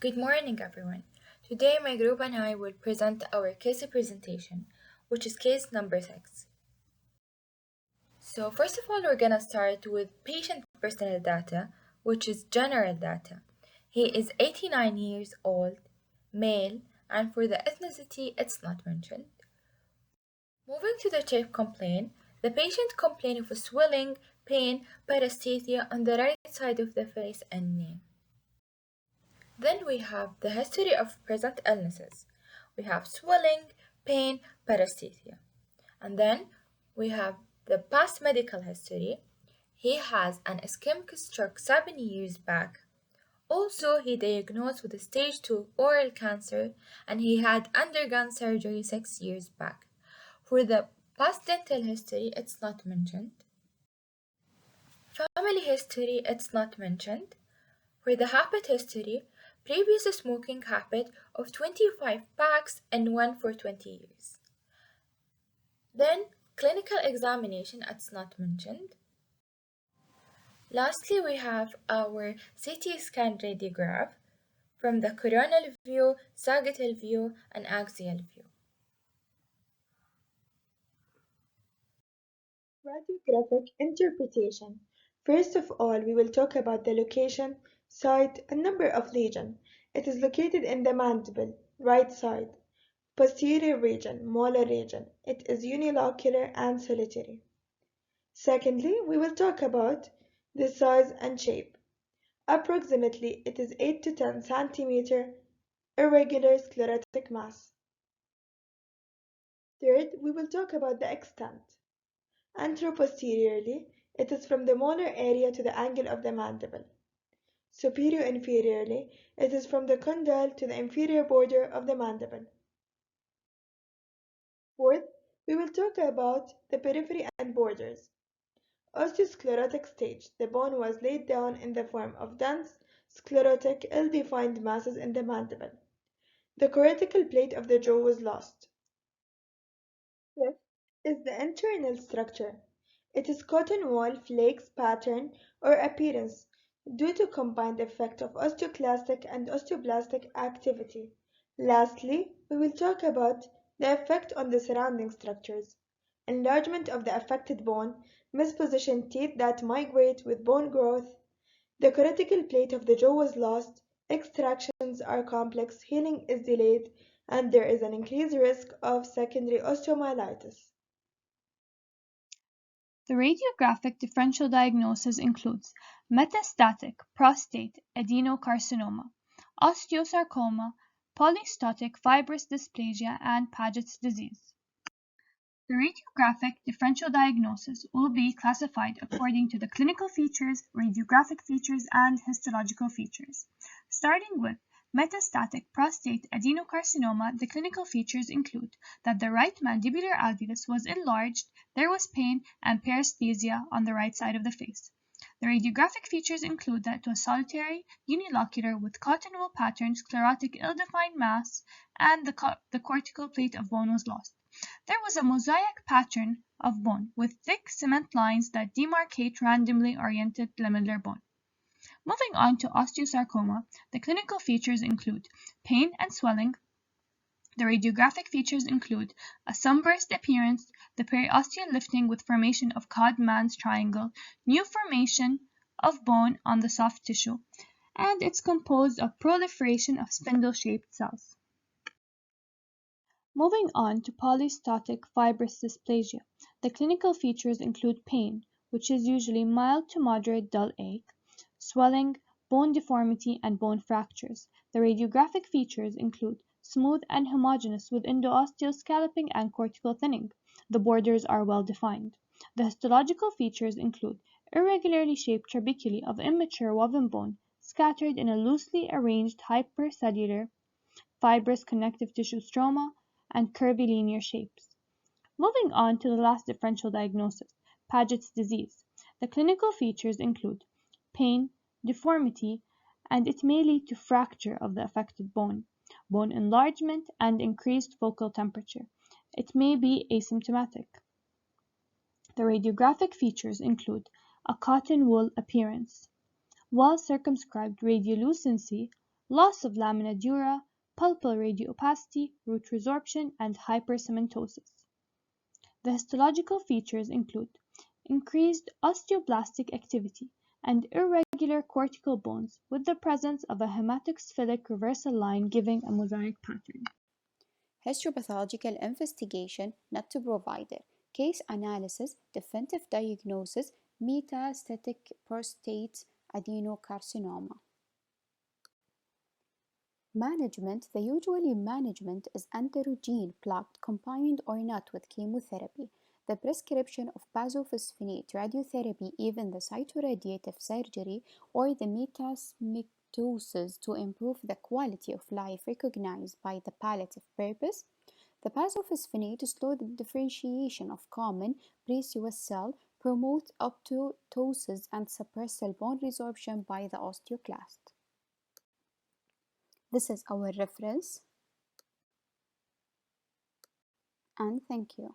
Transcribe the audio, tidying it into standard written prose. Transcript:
Good morning, everyone. Today, my group and I will present our case presentation, which is case number 6. So, first of all, we're gonna start with patient personal data, which is general data. He is 89 years old, male, and for the ethnicity, it's not mentioned. Moving to the type complaint, the patient complained of swelling, pain, paresthesia on the right side of the face and knee. Then we have the history of present illnesses. We have swelling, pain, paresthesia. And then we have the past medical history. He has an ischemic stroke 7 years back. Also, he diagnosed with stage 2 oral cancer and he had undergone surgery 6 years back. For the past dental history, it's not mentioned. Family history, it's not mentioned. For the habit history, previous smoking habit of 25 packs and one for 20 years. Then clinical examination, it's not mentioned. Lastly, we have our CT scan radiograph from the coronal view, sagittal view, and axial view. Radiographic interpretation. First of all, we will talk about the location, site, and number of lesion. It is located in the mandible, right side. Posterior region, molar region. It is unilocular and solitary. Secondly, we will talk about the size and shape. Approximately, it is 8 to 10 centimeter irregular sclerotic mass. Third, we will talk about the extent. Anteroposteriorly, it is from the molar area to the angle of the mandible. Superior-inferiorly, it is from the condyle to the inferior border of the mandible. Fourth, we will talk about the periphery and borders. Osteosclerotic stage. The bone was laid down in the form of dense, sclerotic, ill-defined masses in the mandible. The cortical plate of the jaw was lost. Fifth is the internal structure. It is cotton wool flakes pattern or appearance due to combined effect of osteoclastic and osteoblastic activity. Lastly, we will talk about the effect on the surrounding structures. Enlargement of the affected bone, mispositioned teeth that migrate with bone growth. The cortical plate of the jaw was lost, extractions are complex, healing is delayed, and there is an increased risk of secondary osteomyelitis. The radiographic differential diagnosis includes metastatic prostate adenocarcinoma, osteosarcoma, polystotic fibrous dysplasia, and Paget's disease. The radiographic differential diagnosis will be classified according to the clinical features, radiographic features, and histological features. Starting with metastatic prostate adenocarcinoma, the clinical features include that the right mandibular alveolus was enlarged, there was pain and paresthesia on the right side of the face. The radiographic features include that it was solitary, unilocular with cotton wool pattern, sclerotic ill-defined mass, and the cortical plate of bone was lost. There was a mosaic pattern of bone with thick cement lines that demarcate randomly oriented lamellar bone. Moving on to osteosarcoma, the clinical features include pain and swelling. The radiographic features include a sunburst appearance, the periosteal lifting with formation of Codman's triangle, new formation of bone on the soft tissue, and it's composed of proliferation of spindle-shaped cells. Moving on to polystotic fibrous dysplasia, the clinical features include pain, which is usually mild to moderate dull ache, swelling, bone deformity, and bone fractures. The radiographic features include smooth and homogeneous with endosteal scalloping and cortical thinning. The borders are well defined. The histological features include irregularly shaped trabeculae of immature woven bone scattered in a loosely arranged hypercellular fibrous connective tissue stroma and curvilinear shapes. Moving on to the last differential diagnosis, Paget's disease. The clinical features include pain, deformity, and it may lead to fracture of the affected bone, bone enlargement, and increased focal temperature. It may be asymptomatic. The radiographic features include a cotton wool appearance, well circumscribed radiolucency, loss of lamina dura, pulpal radiopacity, root resorption, and hypercementosis. The histological features include increased osteoblastic activity and irregular cortical bones with the presence of a hematoxylic reversal line giving a mosaic pattern. Histopathological investigation not to provider, case analysis, definitive diagnosis, metastatic prostate adenocarcinoma. Management. The usual management is androgen blocked, combined or not with chemotherapy. The prescription of bisphosphonates, radiotherapy, even the cytoradiative surgery, or the metasmectosis to improve the quality of life recognized by the palliative purpose. The bisphosphonates slow the differentiation of common precursor cell, promote apoptosis, and suppress cell bone resorption by the osteoclast. This is our reference, and thank you.